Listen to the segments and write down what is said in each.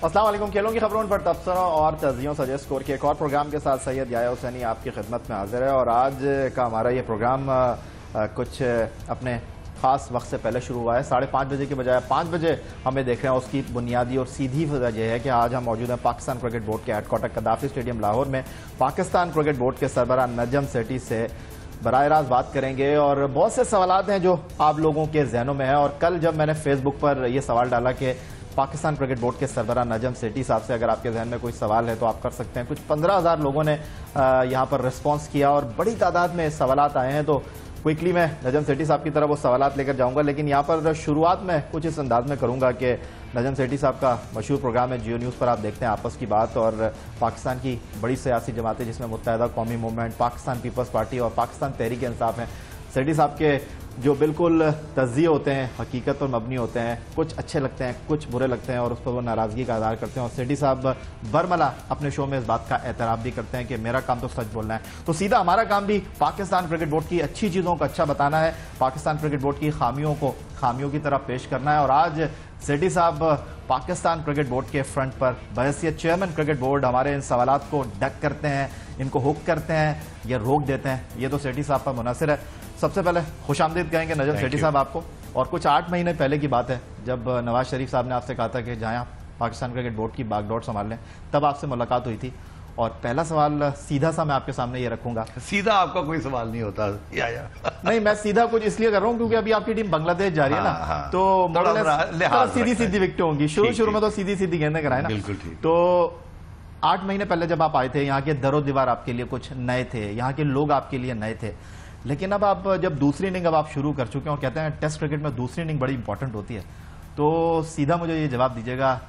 अस्सलाम वालेकुम। खेलों की खबरों पर तबसरा और तजियों सजेस्ट स्कोर के एक और प्रोग्राम के साथ सैयद याया हुसैनी आपकी खिदमत में हाजिर है। और आज का हमारा ये प्रोग्राम कुछ अपने खास वक्त से पहले शुरू हुआ है। 5:30 बजे के बजाय 5 बजे हमें देख रहे हैं। उसकी बुनियादी और सीधी वजह यह है कि आज हम मौजूद हैं पाकिस्तान क्रिकेट बोर्ड के हेडक्वार्टर कदाफी स्टेडियम लाहौर में। पाकिस्तान क्रिकेट बोर्ड के सरबराह नजम सेठी से बराह रास्त बात करेंगे और बहुत से सवालात हैं जो आप लोगों के जहनों में है। और कल जब मैंने फेसबुक पर यह सवाल डाला कि पाकिस्तान क्रिकेट बोर्ड के सरबराह नजम सेठी साहब से अगर आपके जहन में कोई सवाल है तो आप कर सकते हैं, कुछ 15,000 लोगों ने यहां पर रिस्पॉन्स किया और बड़ी तादाद में सवालात आए हैं। तो क्विकली मैं नजम सेठी साहब की तरफ वो सवालात लेकर जाऊंगा, लेकिन यहाँ पर शुरुआत में कुछ इस अंदाज में करूंगा कि नजम सेठी साहब का मशहूर प्रोग्राम है जियो न्यूज़ पर, आप देखते हैं आपस की बात, और पाकिस्तान की बड़ी सियासी जमातें जिसमें मुत्तहिदा कौमी मूवमेंट, पाकिस्तान पीपल्स पार्टी और पाकिस्तान तहरीक इंसाफ हैं। सेठी साहब के जो बिल्कुल तज़्ज़िये होते हैं हकीकत पर मबनी होते हैं, कुछ अच्छे लगते हैं कुछ बुरे लगते हैं और उस पर वो नाराज़गी का इज़हार करते हैं। और सेठी साहब बरमला अपने शो में इस बात का एतराफ़ भी करते हैं कि मेरा काम तो सच बोलना है। तो सीधा हमारा काम भी पाकिस्तान क्रिकेट बोर्ड की अच्छी चीज़ों को अच्छा बताना है, पाकिस्तान क्रिकेट बोर्ड की खामियों को खामियों की तरफ पेश करना है। और आज सेठी साहब पाकिस्तान क्रिकेट बोर्ड के फ्रंट पर बहैसियत चेयरमैन क्रिकेट बोर्ड हमारे इन सवालात को डक करते हैं, इनको हुक करते हैं या रोक देते हैं, ये तो सेठी साहब पर मुनहसर है। सबसे पहले खुशामदीद कहेंगे नजम सेठी साहब आपको। और कुछ 8 महीने पहले की बात है जब नवाज शरीफ साहब ने आपसे कहा था कि जहां पाकिस्तान क्रिकेट बोर्ड की बागडोर संभाल लें, तब आपसे मुलाकात हुई थी। और पहला सवाल सीधा सा मैं आपके सामने ये रखूंगा। सीधा आपका कोई सवाल नहीं होता या नहीं, मैं सीधा कुछ इसलिए कर रहा हूं क्योंकि अभी आपकी टीम बांग्लादेश जा रही है ना, तो सीधी सीधी विकेटें होंगी। शुरू में तो सीधी सीधी गेंदें कराए ना, बिल्कुल ठीक। तो 8 महीने पहले जब आप आए थे, यहाँ के दरो दीवार आपके लिए कुछ नए थे, यहाँ के लोग आपके लिए नए थे, लेकिन अब आप जब दूसरी इनिंग अब आप शुरू कर चुके हैं और कहते हैं टेस्ट क्रिकेट में दूसरी इनिंग बड़ी इंपॉर्टेंट होती है, तो सीधा मुझे ये जवाब दीजिएगा,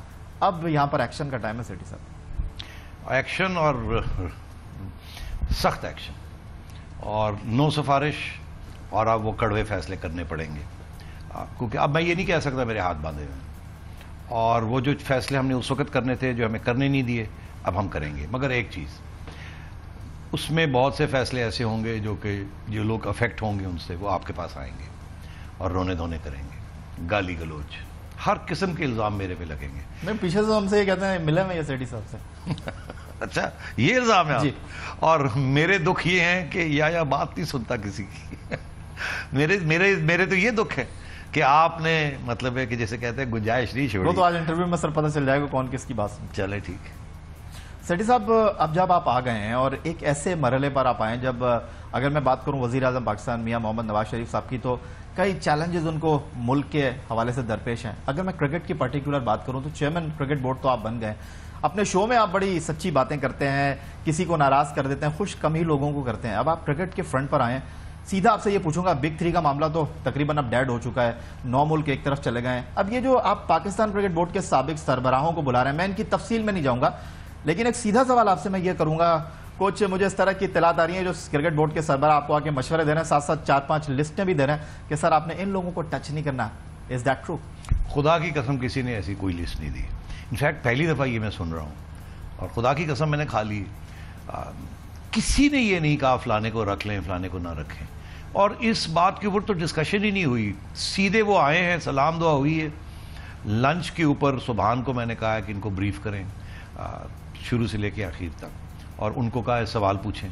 अब यहाँ पर एक्शन का टाइम है सेठी साहब। एक्शन और सख्त एक्शन और नो सिफारिश, और अब वो कड़वे फैसले करने पड़ेंगे क्योंकि अब मैं ये नहीं कह सकता मेरे हाथ बांधे हुए, और वो जो फैसले हमने उस वक्त करने थे जो हमें करने नहीं दिए अब हम करेंगे। मगर एक चीज़, उसमें बहुत से फैसले ऐसे होंगे जो लोग अफेक्ट होंगे उनसे, वो आपके पास आएंगे और रोने धोने करेंगे, गाली गलोच, हर किस्म के इल्जाम मेरे पे लगेंगे। मैं पीछे से हमसे ये कहते हैं मिले मैं ये सेठी साहब से अच्छा, ये इल्जाम है और मेरे दुख ये हैं कि या बात नहीं सुनता किसी की मेरे मेरे मेरे तो ये दुख है कि आपने मतलब है कि जैसे कहते हैं गुंजाइश नहीं छोड़ी। वो तो आज इंटरव्यू में सर पता चल जाएगा कौन किसकी बात सुन। चले ठीक है सेठी साहब, अब जब आप आ गए हैं और एक ऐसे मरहले पर आप आए जब अगर मैं बात करूं वजीर आजम पाकिस्तान मियां मोहम्मद नवाज शरीफ साहब की, तो कई चैलेंजेस उनको मुल्क के हवाले से दरपेश हैं। अगर मैं क्रिकेट की पर्टिकुलर बात करूं तो चेयरमैन क्रिकेट बोर्ड तो आप बन गए, अपने शो में आप बड़ी सच्ची बातें करते हैं, किसी को नाराज कर देते हैं, खुश कम ही लोगों को करते हैं। अब आप क्रिकेट के फ्रंट पर आए, सीधा आपसे ये पूछूंगा, बिग 3 का मामला तो तकरीबन अब डेड हो चुका है, 9 मुल्क एक तरफ चले गए हैं। अब ये जो आप पाकिस्तान क्रिकेट बोर्ड के साबिक सरबराहों को बुला रहे हैं, मैं इनकी तफसील में नहीं जाऊंगा, लेकिन एक सीधा सवाल आपसे मैं ये करूंगा, कुछ मुझे इस तरह की इत्तलात आ रही है जो क्रिकेट बोर्ड के सरबराह आपको आके मशवरे दे रहे हैं, साथ साथ 4-5 लिस्टें भी दे रहे हैं कि सर आपने इन लोगों को टच नहीं करना। Is that true? खुदा की कसम किसी ने ऐसी कोई लिस्ट नहीं दी। इनफैक्ट पहली दफा ये मैं सुन रहा हूँ और खुदा की कसम मैंने खा ली, किसी ने ये नहीं कहा फलाने को रख लें फलाने को ना रखें, और इस बात के ऊपर तो डिस्कशन ही नहीं हुई। सीधे वो आए हैं, सलाम दुआ हुई है, लंच के ऊपर सुबहान को मैंने कहा कि इनको ब्रीफ करें शुरू से लेकर आखिर तक, और उनको कहा सवाल पूछें।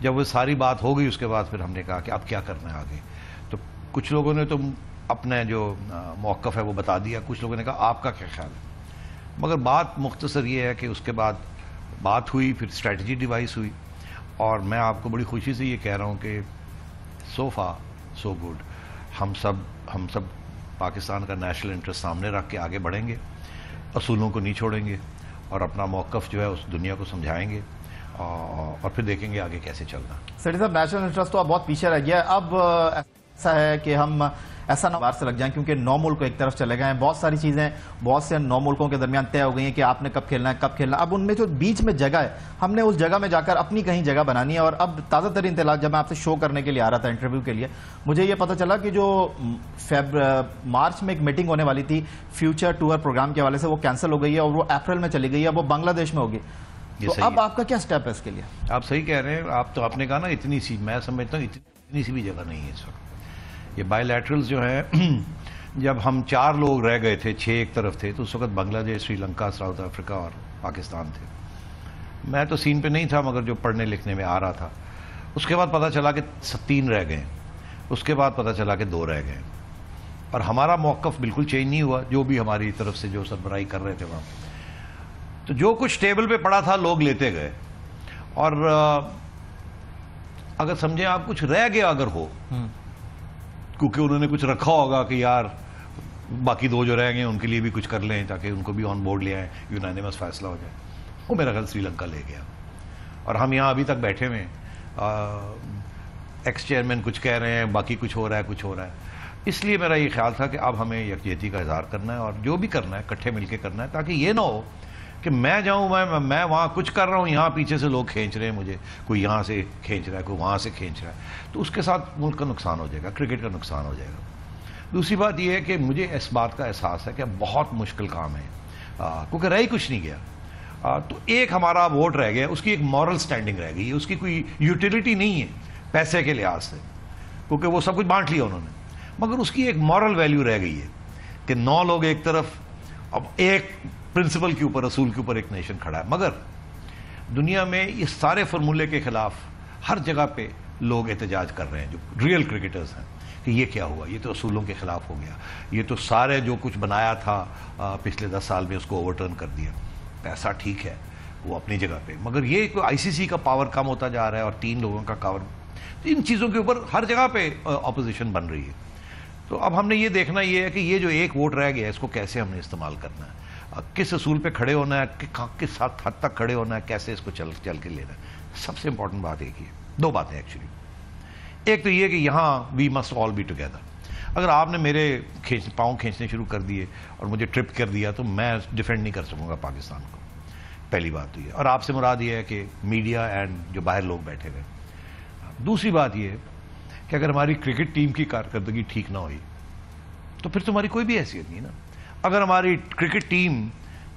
जब वो सारी बात हो गई उसके बाद फिर हमने कहा कि अब क्या करना है आगे। तो कुछ लोगों ने तो अपने जो मौक़िफ़ है वो बता दिया, कुछ लोगों ने कहा आपका क्या ख्याल है। मगर बात मुख्तसर ये है कि उसके बाद बात हुई, फिर स्ट्रेटजी डिवाइस हुई, और मैं आपको बड़ी खुशी से ये कह रहा हूँ कि सो फार सो गुड। हम सब पाकिस्तान का नेशनल इंटरेस्ट सामने रख के आगे बढ़ेंगे, असूलों को नहीं छोड़ेंगे और अपना मौक़िफ़ जो है उस दुनिया को समझाएंगे और फिर देखेंगे आगे कैसे चलना। सेठी साहब, नेशनल इंटरेस्ट तो अब बहुत पीछे रह गया है, अब ऐसा है कि हम ऐसा ना बाहर से लग जाएं क्योंकि 9 मुल्क एक तरफ चले गए हैं, बहुत सारी चीजें बहुत से 9 मुल्कों के दरमियान तय हो गई हैं कि आपने कब खेलना है कब खेलना। अब उनमें जो बीच में जगह है, हमने उस जगह में जाकर अपनी कहीं जगह बनानी है। और अब ताज़ा तरीन इत्तला, जब मैं आपसे शो करने के लिए आ रहा था इंटरव्यू के लिए, मुझे ये पता चला कि जो मार्च में एक मीटिंग होने वाली थी फ्यूचर टूर प्रोग्राम के हवाले से, वो कैंसिल हो गई है और वो अप्रैल में चली गई है, वो बांग्लादेश में होगी। तो अब आपका क्या स्टेप है इसके लिए? आप सही कह रहे हैं। आप तो आपने कहा ना इतनी सी, मैं समझता हूँ इतनी सी भी जगह नहीं है इस वक्त। ये बायलैटरल्स जो है जब हम 4 लोग रह गए थे, 6 एक तरफ थे, तो उस वक्त बांग्लादेश, श्रीलंका, साउथ अफ्रीका और पाकिस्तान थे। मैं तो सीन पे नहीं था, मगर जो पढ़ने लिखने में आ रहा था। उसके बाद पता चला कि 3 रह गए, उसके बाद पता चला कि 2 रह गए, और हमारा मौक़िफ़ बिल्कुल चेंज नहीं हुआ, जो भी हमारी तरफ से जो सरबराही कर रहे थे वहाँ। तो जो कुछ टेबल पे पड़ा था लोग लेते गए, और अगर समझे आप कुछ रह गया अगर हो, क्योंकि उन्होंने कुछ रखा होगा कि यार बाकी 2 जो रह गए उनके लिए भी कुछ कर लें ताकि उनको भी ऑन बोर्ड ले आए, यूनानिमस फैसला हो जाए, वो मेरा ख्याल श्रीलंका ले गया। और हम यहाँ अभी तक बैठे हुए हैं, एक्स चेयरमैन कुछ कह रहे हैं, बाकी कुछ हो रहा है, कुछ हो रहा है। इसलिए मेरा ये ख्याल था कि अब हमें यकजहती का इजहार करना है, और जो भी करना है इकट्ठे मिलकर करना है, ताकि ये ना हो कि मैं जाऊं, मैं वहां कुछ कर रहा हूं, यहां पीछे से लोग खींच रहे हैं मुझे, कोई यहां से खींच रहा है, कोई वहां से खींच रहा है, तो उसके साथ मुल्क का नुकसान हो जाएगा, क्रिकेट का नुकसान हो जाएगा। दूसरी बात यह है कि मुझे इस बात का एहसास है कि बहुत मुश्किल काम है, क्योंकि रह ही कुछ नहीं गया। तो एक हमारा वोट रह गया, उसकी एक मॉरल स्टैंडिंग रह गई है, उसकी कोई यूटिलिटी नहीं है पैसे के लिहाज से, क्योंकि वो सब कुछ बांट लिया उन्होंने, मगर उसकी एक मॉरल वैल्यू रह गई है कि 9 लोग एक तरफ, अब एक प्रिंसिपल के ऊपर, असूल के ऊपर एक नेशन खड़ा है। मगर दुनिया में इस सारे फॉर्मूले के खिलाफ हर जगह पे लोग एहतजाज कर रहे हैं, जो रियल क्रिकेटर्स हैं, कि ये क्या हुआ, ये तो असूलों के खिलाफ हो गया, ये तो सारे जो कुछ बनाया था पिछले 10 साल में उसको ओवरटर्न कर दिया। पैसा ठीक है वो अपनी जगह पे, मगर ये आईसीसी का पावर कम होता जा रहा है और 3 लोगों का पावर, इन चीज़ों के ऊपर हर जगह पे अपोजिशन बन रही है। तो अब हमने ये देखना ये है कि ये जो एक वोट रह गया इसको कैसे हमने इस्तेमाल करना है, किस असूल पे खड़े होना है, किस हद तक खड़े होना है, कैसे इसको चल के लेना है। सबसे इंपॉर्टेंट बात एक ही है, 2 बातें एक्चुअली। एक तो ये कि यहाँ we must all be together. अगर आपने मेरे पाँव खींचने शुरू कर दिए और मुझे ट्रिप कर दिया तो मैं डिफेंड नहीं कर सकूंगा पाकिस्तान को, पहली बात तो ये। और आपसे मुराद ये है कि मीडिया एंड जो बाहर लोग बैठे हुए। दूसरी बात ये है कि अगर हमारी क्रिकेट टीम की कारकर्दगी ठीक ना हुई तो फिर तुम्हारी कोई भी हैसियत नहीं ना। अगर हमारी क्रिकेट टीम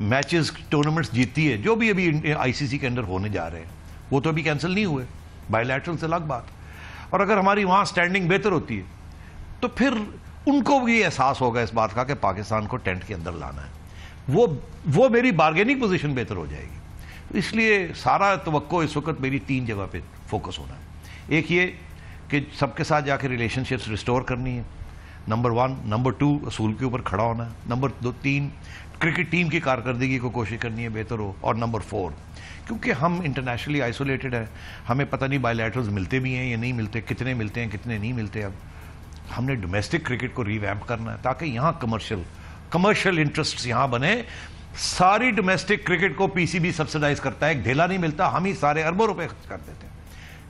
मैचेस, टूर्नामेंट्स जीतती है, जो भी अभी आईसीसी के अंदर होने जा रहे हैं, वो तो अभी कैंसिल नहीं हुए, बायलैटरल से अलग बात, और अगर हमारी वहां स्टैंडिंग बेहतर होती है तो फिर उनको भी एहसास होगा इस बात का कि पाकिस्तान को टेंट के अंदर लाना है, वो मेरी बार्गेनिंग पोजीशन बेहतर हो जाएगी। तो इसलिए सारा तवक्को इस वक्त मेरी 3 जगह पे फोकस होना है। एक ये कि सबके साथ जाकर रिलेशनशिप्स रिस्टोर करनी है, नंबर 1। नंबर 2 असूल के ऊपर खड़ा होना है। नंबर 3 क्रिकेट टीम की कारकर्दगी को कोशिश करनी है बेहतर हो। और नंबर 4 क्योंकि हम इंटरनेशनली आइसोलेटेड है, हमें पता नहीं बायलैटरल्स मिलते भी हैं या नहीं मिलते, कितने मिलते हैं कितने नहीं मिलते। अब हमने डोमेस्टिक क्रिकेट को रिवैम्प करना है ताकि यहाँ कमर्शियल इंटरेस्ट यहाँ बने। सारी डोमेस्टिक क्रिकेट को पीसीबी सब्सिडाइज करता है, एक ढेला नहीं मिलता, हम ही सारे अरबों रुपए खर्च कर देते हैं।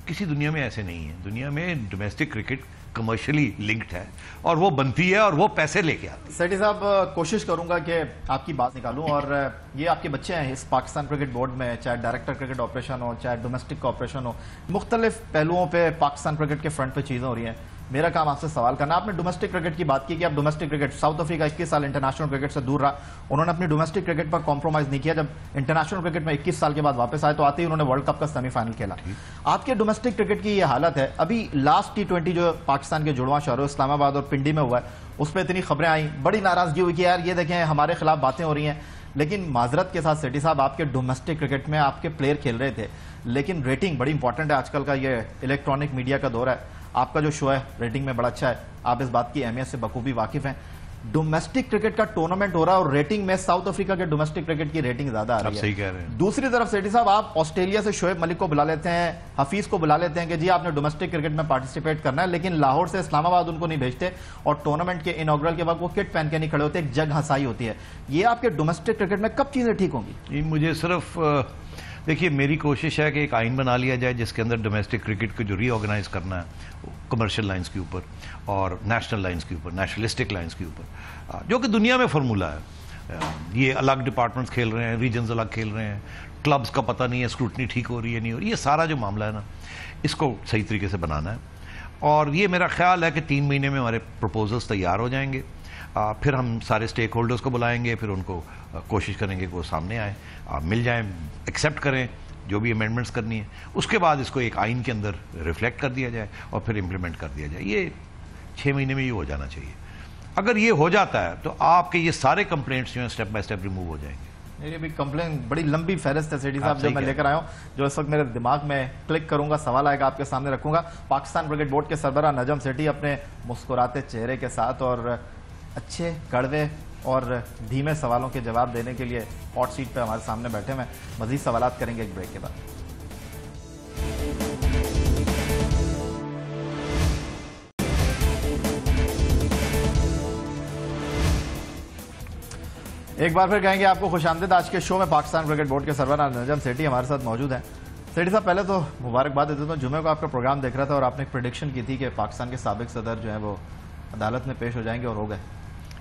किसी दुनिया में ऐसे नहीं है। दुनिया में डोमेस्टिक क्रिकेट कमर्शियली लिंक्ड है और वो बनती है और वो पैसे लेके आती है। सेठी साहब, कोशिश करूंगा कि आपकी बात निकालूं, और ये आपके बच्चे हैं इस पाकिस्तान क्रिकेट बोर्ड में, चाहे डायरेक्टर क्रिकेट ऑपरेशन हो, चाहे डोमेस्टिक ऑपरेशन हो, मुख्तलिफ पहलुओं पे पाकिस्तान क्रिकेट के फ्रंट पे चीजें हो रही हैं। मेरा काम आपसे सवाल करना। आपने डोमेस्टिक क्रिकेट की बात की कि अब डोमेस्टिक क्रिकेट, साउथ अफ्रीका 21 साल इंटरनेशनल क्रिकेट से दूर रहा, उन्होंने अपनी डोमेस्टिक क्रिकेट पर कॉम्प्रोमाइज नहीं किया। जब इंटरनेशनल क्रिकेट में 21 साल के बाद वापस आए तो आते ही उन्होंने वर्ल्ड कप का सेमीफाइनल खेला। आपके डोमेस्टिक क्रिकेट की ये हालत है। अभी लास्ट T20 जो पाकिस्तान के जुड़वां शहरों इस्लामाबाद और पिंडी में हुआ है, उस पर इतनी खबरें आई, बड़ी नाराजगी हुई कि यार ये देखें हमारे खिलाफ बातें हो रही हैं। लेकिन माजरत के साथ सेठी साहब, आपके डोमेस्टिक क्रिकेट में आपके प्लेयर खेल रहे थे, लेकिन रेटिंग बड़ी इंपॉर्टेंट है। आजकल का ये इलेक्ट्रॉनिक मीडिया का दौर है, आपका जो शो है रेटिंग में बड़ा अच्छा है, आप इस बात की अहमियत से बखूबी वाकिफ हैं। डोमेस्टिक क्रिकेट का टूर्नामेंट हो रहा है और रेटिंग में साउथ अफ्रीका के डोमेस्टिक क्रिकेट की रेटिंग ज्यादा आ रही है। सही कह रहे हैं। दूसरी तरफ सेठी साहब, आप ऑस्ट्रेलिया से शोएब मलिक को बुला लेते हैं, हफीज को बुला लेते हैं कि जी आपने डोमेस्टिक क्रिकेट में पार्टिसिपेट करना है, लेकिन लाहौर से इस्लामाबाद उनको नहीं भेजते और टूर्नामेंट के इनॉग्रल के वक्त वो किट पहन के नहीं खड़े होते, एक जग हंसाई होती है। ये आपके डोमेस्टिक क्रिकेट में कब चीजें ठीक होंगी? मुझे सिर्फ देखिए, मेरी कोशिश है कि एक आइन बना लिया जाए जिसके अंदर डोमेस्टिक क्रिकेट को जो रीऑर्गेनाइज करना है कमर्शियल लाइंस के ऊपर और नेशनल लाइंस के ऊपर, नेशनलिस्टिक लाइंस के ऊपर, जो कि दुनिया में फार्मूला है। ये अलग डिपार्टमेंट्स खेल रहे हैं, रीजन्स अलग खेल रहे हैं, क्लब्स का पता नहीं है, स्क्रूटनी ठीक हो रही है नहीं हो रही, ये सारा जो मामला है ना, इसको सही तरीके से बनाना है। और ये मेरा ख्याल है कि 3 महीने में हमारे प्रपोजल्स तैयार हो जाएंगे। फिर हम सारे स्टेक होल्डर्स को बुलाएंगे, फिर उनको कोशिश करेंगे कि वो सामने आए, मिल जाएं, एक्सेप्ट करें जो भी अमेंडमेंट्स करनी है। उसके बाद इसको एक आइन के अंदर रिफ्लेक्ट कर दिया जाए और फिर इम्प्लीमेंट कर दिया जाए। ये 6 महीने में ये हो जाना चाहिए। अगर ये हो जाता है तो आपके ये सारे कंप्लेंट्स जो हैं स्टेप बाय स्टेप रिमूव हो जाएंगे। मेरी भी कंप्लेन बड़ी लंबी फहरिस्त है सेठी साहब जो मैं लेकर आया हूँ, जो इस वक्त मेरे दिमाग में क्लिक करूंगा, सवाल आएगा आपके सामने रखूंगा। पाकिस्तान क्रिकेट बोर्ड के सरबराह नजम सेठी अपने मुस्कुराते चेहरे के साथ और अच्छे कड़वे और धीमे सवालों के जवाब देने के लिए हॉट सीट पे हमारे सामने बैठे हैं। मजीद सवालात करेंगे एक ब्रेक के बाद। एक बार फिर कहेंगे आपको खुशामदीद। आज के शो में पाकिस्तान क्रिकेट बोर्ड के सरबराह नजम सेठी हमारे साथ मौजूद हैं। सेठी साहब, पहले तो मुबारकबाद देता हूं, जुमे को आपका प्रोग्राम देख रहा था और आपने एक प्रेडिक्शन की थी कि पाकिस्तान के साबिक सदर जो है वो अदालत में पेश हो जाएंगे और हो गए।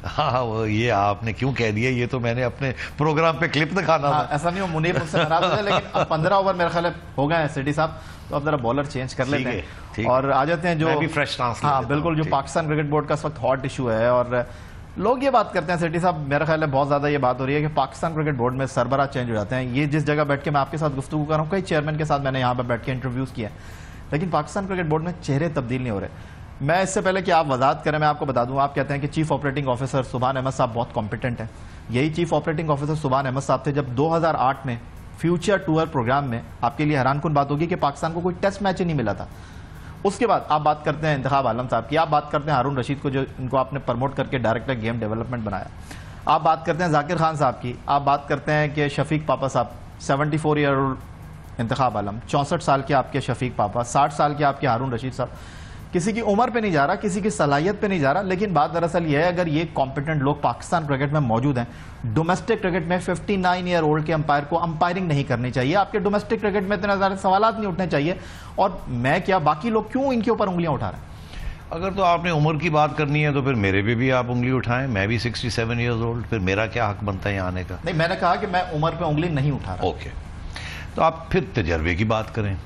हाँ, वो ये आपने क्यों कह दिया, ये तो मैंने अपने प्रोग्राम पे क्लिप दिखाना था। ऐसा नहीं हो मुनीब मुझसे नाराज हो जाए, लेकिन अब 15 ओवर मेरे ख्याल हो गए हैं सेठी साहब, तो अब जरा बॉलर चेंज कर लेते हैं और आ जाते हैं जो भी फ्रेश हाँ बिल्कुल, जो पाकिस्तान क्रिकेट बोर्ड का इस वक्त हॉट इशू है। और लोग ये बात करते हैं सेठी साहब, मेरा ख्याल है बहुत ज्यादा ये बात हो रही है कि पाकिस्तान क्रिकेट बोर्ड में सरबराह चेंज हो जाते हैं। ये जिस जगह बैठ के मैं आपके साथ गुफ्तगू कर रहा हूँ, कई चेयरमैन के साथ मैंने यहाँ पर बैठ के इंटरव्यूज किया, लेकिन पाकिस्तान क्रिकेट बोर्ड में चेहरे तब्दील नहीं हो रहे। मैं इससे पहले कि आप वजाहत करें, मैं आपको बता दूं, आप कहते हैं कि चीफ ऑपरेटिंग ऑफिसर सुभान अहमद साहब बहुत कॉम्पिटेंट हैं। यही चीफ ऑपरेटिंग ऑफिसर सुभान अहमद साहब थे जब 2008 में फ्यूचर टूर प्रोग्राम में, आपके लिए हैरानकुन बात होगी कि पाकिस्तान को कोई टेस्ट मैच ही नहीं मिला था। उसके बाद आप बात करते हैं इंतखाब आलम साहब की, आप बात करते हैं हारून रशीद को जो इनको आपने प्रमोट करके डायरेक्टर गेम डेवलपमेंट बनाया, आप बात करते हैं जाकिर खान साहब की, आप बात करते हैं कि शफीक पापा साहब 74 ईयर ओल्ड इंतखाब आलम, 64 साल के आपके शफीक पापा, 60 साल के आपके हारून रशीद साहब। किसी की उम्र पे नहीं जा रहा, किसी की सलाहियत पे नहीं जा रहा, लेकिन बात दरअसल यह है अगर ये कॉम्पिटेंट लोग पाकिस्तान क्रिकेट में मौजूद हैं, डोमेस्टिक क्रिकेट में 59 ईयर ओल्ड के अंपायर को अंपायरिंग नहीं करनी चाहिए, आपके डोमेस्टिक क्रिकेट में इतने सारे सवाल नहीं उठने चाहिए, और मैं क्या बाकी लोग क्यों इनके ऊपर उंगलियां उठा रहे हैं? अगर तो आपने उम्र की बात करनी है तो फिर मेरे पे भी आप उंगली उठाएं, मैं भी 67 ईयर्स ओल्ड, फिर मेरा क्या हक बनता है यहाँ आने का? नहीं, मैंने कहा कि मैं उम्र पे उंगली नहीं उठा रहा। ओके, तो आप फिर तजर्बे की बात करें।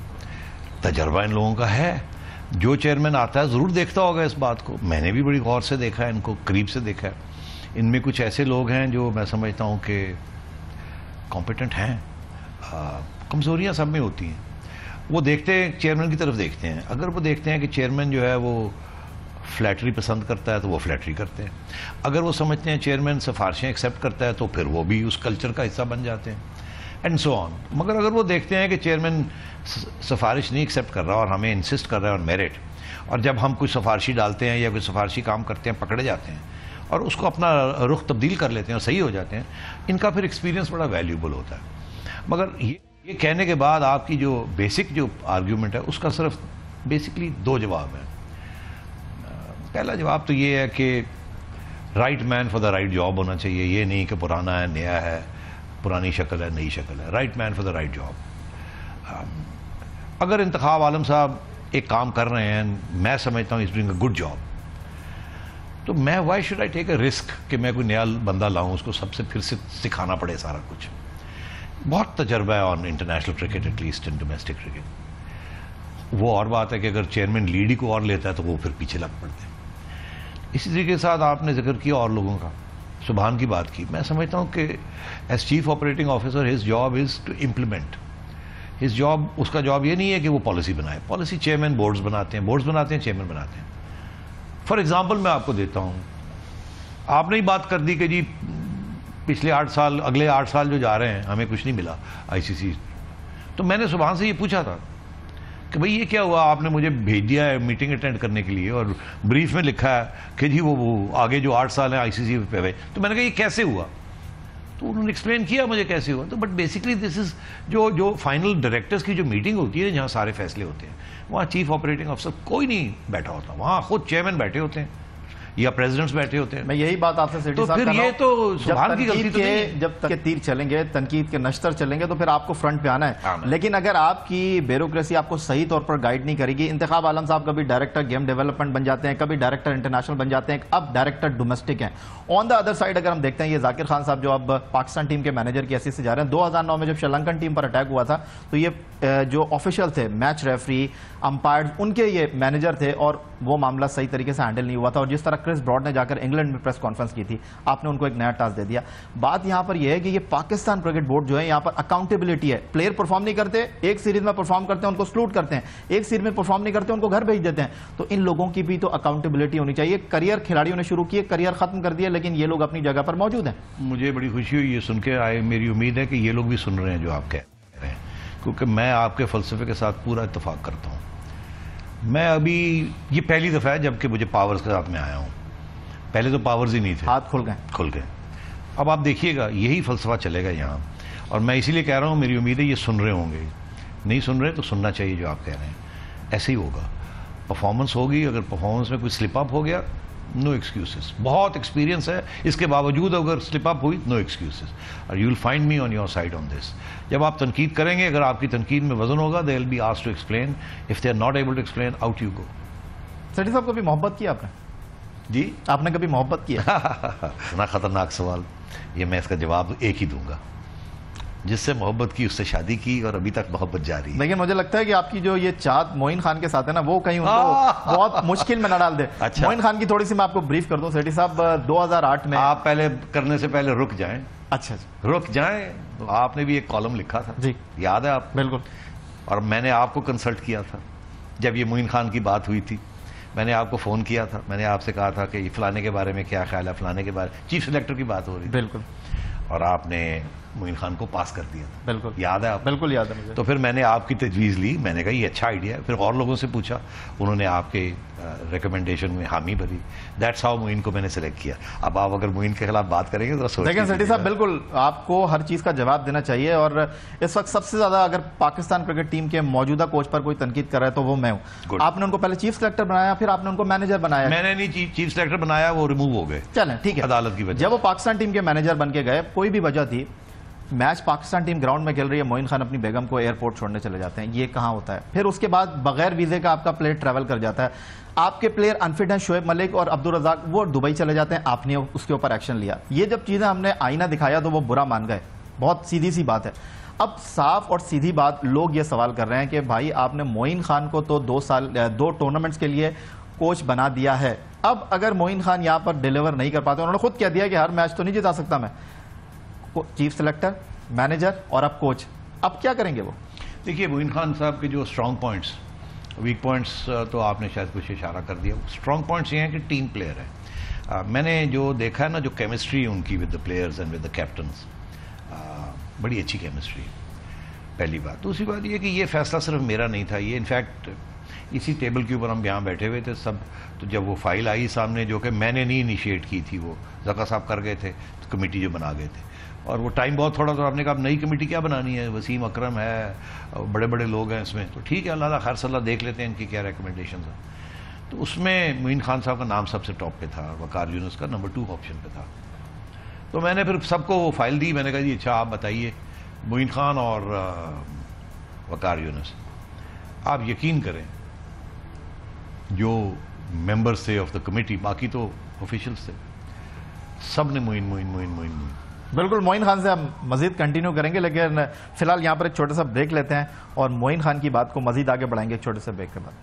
तजर्बा इन लोगों का है, जो चेयरमैन आता है ज़रूर देखता होगा इस बात को। मैंने भी बड़ी गौर से देखा है, इनको करीब से देखा है। इनमें कुछ ऐसे लोग हैं जो मैं समझता हूँ कि कॉम्पिटेंट हैं, कमज़ोरियाँ सब में होती हैं। वो देखते हैं, चेयरमैन की तरफ देखते हैं। अगर वो देखते हैं कि चेयरमैन जो है वो फ्लैटरी पसंद करता है तो वो फ्लैटरी करते हैं। अगर वो समझते हैं चेयरमैन सिफारिशें एक्सेप्ट करता है तो फिर वो भी उस कल्चर का हिस्सा बन जाते हैं, एंड सो ऑन। मगर अगर वो देखते हैं कि चेयरमैन सिफारिश नहीं एक्सेप्ट कर रहा और हमें इंसिस्ट कर रहा है ऑन मेरिट, और जब हम कुछ सिफारशी डालते हैं या कोई सिफारशी काम करते हैं पकड़े जाते हैं और उसको अपना रुख तब्दील कर लेते हैं और सही हो जाते हैं, इनका फिर एक्सपीरियंस बड़ा वैल्यूबल होता है। मगर ये कहने के बाद आपकी जो बेसिक जो आर्ग्यूमेंट है उसका सिर्फ बेसिकली दो जवाब हैं। पहला जवाब तो ये है कि right man for the right job होना चाहिए। ये नहीं कि पुराना है, नया है, पुरानी शक्ल है, नई शक्ल है। Right man for the right job. अगर इंतखाब आलम साहब एक काम कर रहे हैं, मैं समझता हूँ is doing a good job, तो मैं why should I take a risk कि मैं कोई नया बंदा लाऊं, उसको सबसे फिर से सिखाना पड़े सारा कुछ। बहुत तजर्बा है on international cricket, at least in domestic cricket. वो और बात है कि अगर चेयरमैन लीड ही को और लेता है तो वो फिर पीछे लग पड़ते हैं। इसी तरीके के साथ आपने जिक्र किया और लोगों का, सुभान की बात की। मैं समझता हूँ कि as chief operating officer his job is to implement his job. उसका जॉब ये नहीं है कि वो पॉलिसी बनाए। पॉलिसी चेयरमैन बोर्ड्स बनाते हैं, बोर्ड्स बनाते हैं, चेयरमैन बनाते हैं। फॉर एग्जाम्पल मैं आपको देता हूँ, आपने ही बात कर दी कि जी पिछले 8 साल, अगले 8 साल जो जा रहे हैं हमें कुछ नहीं मिला ICC। तो मैंने सुभान से ये पूछा था कि भाई ये क्या हुआ, आपने मुझे भेज दिया है मीटिंग अटेंड करने के लिए और ब्रीफ में लिखा है कि जी वो आगे जो 8 साल है ICC पे हुए। तो मैंने कहा ये कैसे हुआ? तो उन्होंने एक्सप्लेन किया मुझे कैसे हुआ। तो बट बेसिकली दिस इज जो फाइनल डायरेक्टर्स की जो मीटिंग होती है जहाँ सारे फैसले होते हैं, वहाँ चीफ ऑपरेटिंग अफसर कोई नहीं बैठा होता, वहाँ खुद चेयरमैन बैठे होते हैं या प्रेसिडेंट्स बैठे होते हैं। मैं यही बात आपसे सेठी तो साहब फिर ये तो सुभान की गलती तो नहीं है। जब तक के तीर चलेंगे, तनकीद के नश्तर चलेंगे, तो फिर आपको फ्रंट पे आना है। लेकिन अगर आपकी ब्यूरोक्रेसी आपको सही तौर पर गाइड नहीं करेगी, इंतखाब आलम साहब कभी डायरेक्टर गेम डेवलपमेंट बन जाते हैं, कभी डायरेक्टर इंटरनेशनल बन जाते हैं, अब डायरेक्टर डोमेस्टिक हैं। ऑन द अदर साइड अगर हम देखते हैं, ये जाकिर खान साहब जो अब पाकिस्तान टीम के मैनेजर की हैसियत से जा रहे हैं, 2009 में जब श्रीलंकन टीम पर अटैक हुआ था तो ये जो ऑफिशियल थे, मैच रेफरी, अंपायर, उनके ये मैनेजर थे और वो मामला सही तरीके से हैंडल नहीं हुआ था। और जिस तरह क्रिस ब्रॉड ने जाकर इंग्लैंड में प्रेस कॉन्फ्रेंस की थी, आपने उनको एक नया टास्क दे दिया। बात यहां पर यह है कि ये पाकिस्तान क्रिकेट बोर्ड जो है यहां पर अकाउंटेबिलिटी है, प्लेयर परफॉर्म नहीं करते, एक सीरीज में परफॉर्म करते हैं उनको सलूट करते हैं, एक सीरीज में परफॉर्म नहीं करते उनको घर भेज देते हैं। तो इन लोगों की भी तो अकाउंटेबिलिटी होनी चाहिए। करियर खिलाड़ियों ने शुरू किए, करियर खत्म कर दिया, लेकिन ये लोग अपनी जगह पर मौजूद हैं। मुझे बड़ी खुशी हुई ये सुन के आए, मेरी उम्मीद है कि ये लोग भी सुन रहे हैं जो आप कह रहे हैं, क्योंकि मैं आपके फलसफे के साथ पूरा इत्तेफाक करता हूं। मैं अभी ये पहली दफा है जबकि मुझे पावर्स के साथ में आया हूं, पहले तो पावर्स ही नहीं थे, हाथ खुल गए। अब आप देखिएगा यही फलसफा चलेगा यहां, और मैं इसीलिए कह रहा हूं मेरी उम्मीद है ये सुन रहे होंगे, नहीं सुन रहे तो सुनना चाहिए जो आप कह रहे हैं। ऐसे ही होगा, परफॉर्मेंस होगी, अगर परफॉर्मेंस में कोई स्लिप अप हो गया नो एक्सक्यूजेस, बहुत एक्सपीरियंस है, इसके बावजूद अगर स्लिप अप हुई नो एक्सक्यूजेस, और you will find me on your side on this. जब आप तनकीद करेंगे, अगर आपकी तनकीद में वजन होगा they will be asked to explain, if they are not able to explain out you go. Sethi साहब कभी मोहब्बत की आपने? जी, आपने कभी मोहब्बत किया? इतना खतरनाक सवाल, ये मैं इसका जवाब एक ही दूंगा, जिससे मोहब्बत की उससे शादी की और अभी तक मोहब्बत जारी है। लेकिन मुझे लगता है कि आपकी जो ये चाहत मोइन खान के साथ है ना, वो कहीं उनको बहुत मुश्किल में न डाल दे। अच्छा। मोइन खान की थोड़ी सी मैं आपको ब्रीफ कर दूं सेठी साहब, 2008 में आप पहले करने से पहले रुक जाएं। अच्छा, रुक जाएं, तो आपने भी एक कॉलम लिखा था जी, याद है आप? बिल्कुल। और मैंने आपको कंसल्ट किया था जब ये मोइन खान की बात हुई थी, मैंने आपको फोन किया था, मैंने आपसे कहा था कि फलाने के बारे में क्या ख्याल है, फलाने के बारे चीफ सिलेक्टर की बात हो रही थी, बिल्कुल, और आपने मोइन खान को पास कर दिया था। बिल्कुल याद है आप? बिल्कुल याद है मुझे। तो फिर मैंने आपकी तजवीज़ ली, मैंने कहा ये अच्छा आइडिया है, फिर और लोगों से पूछा, उन्होंने आपके रिकमेंडेशन में हामी भरी, दैट्स हाउ मोइन को मैंने सेलेक्ट किया। अब आप अगर मोइन के खिलाफ बात करेंगे तो सोच लेकिन सेठी साहब बिल्कुल आपको हर चीज का जवाब देना चाहिए, और इस वक्त सबसे ज्यादा अगर पाकिस्तान क्रिकेट टीम के मौजूदा कोच पर कोई तनकीद कर रहा है तो वो मैं हूं। आपने उनको पहले चीफ सिलेक्टर बनाया, फिर आपने उनको मैनेजर बनाया। मैंने नहीं चीफ सिलेक्टर बनाया, वो रिमूव हो गए। चलें ठीक है, अदालत की वजह। जब वो पाकिस्तान टीम के मैनेजर बन के गए, कोई भी वजह थी, मैच पाकिस्तान टीम ग्राउंड में खेल रही है, मोइन खान अपनी बेगम को एयरपोर्ट छोड़ने चले जाते हैं, ये कहां होता है? फिर उसके बाद बगैर वीजे का आपका प्लेयर ट्रैवल कर जाता है, आपके प्लेयर अनफिट हैं, शोएब मलिक और अब्दुल रज़ाक, वो दुबई चले जाते हैं, आपने उसके ऊपर एक्शन लिया। ये जब चीजें हमने आईना दिखाया तो वो बुरा मान गए, बहुत सीधी सी बात है। अब साफ और सीधी बात, लोग ये सवाल कर रहे हैं कि भाई आपने मोइन खान को तो 2 टूर्नामेंट्स के लिए कोच बना दिया है, अब अगर मोइन खान यहां पर डिलीवर नहीं कर पाते, उन्होंने खुद कह दिया कि हर मैच तो नहीं जिता सकता मैं, चीफ सिलेक्टर, मैनेजर और अब कोच, अब क्या करेंगे वो? देखिए मोइन खान साहब के जो स्ट्रॉन्ग पॉइंट्स, वीक पॉइंट्स तो आपने शायद कुछ इशारा कर दिया। स्ट्रॉन्ग पॉइंट्स ये हैं कि टीम प्लेयर है। मैंने जो देखा है ना, जो केमिस्ट्री उनकी with the players and with the captains, बड़ी अच्छी केमिस्ट्री है, पहली बात। दूसरी बात ये कि ये फैसला सिर्फ मेरा नहीं था, ये इनफैक्ट इसी टेबल के ऊपर हम यहाँ बैठे हुए थे सब, तो जब वो फाइल आई सामने, जो कि मैंने नहीं इनिशिएट की थी, वो ज़का साहब कर गए थे, तो कमेटी जो बना गए थे, और वो टाइम बहुत थोड़ा, तो आपने कहा नई कमेटी क्या बनानी है, वसीम अकरम है, बड़े बड़े लोग हैं इसमें, तो ठीक है अल्लाह खैर सल्ला देख लेते हैं इनकी क्या रिकमेंडेशन है। तो उसमें मोइन खान साहब का नाम सबसे टॉप पे था, वकार यूनुस का नंबर 2 ऑप्शन पे था। तो मैंने फिर सबको वो फाइल दी, मैंने कहा जी अच्छा आप बताइए, मोइन खान और वकार यूनुस, आप यकीन करें जो मेंबर्स थे ऑफ द कमेटी, बाकी तो ऑफिशियल्स थे, सब ने मोइन मोइन मोइन मोइन मोइन। बिल्कुल, मोइन खान से हम मजीद कंटिन्यू करेंगे, लेकिन फिलहाल यहाँ पर एक छोटा सा ब्रेक लेते हैं और मोइन खान की बात को मजीद आगे बढ़ाएंगे एक छोटे से ब्रेक के बाद।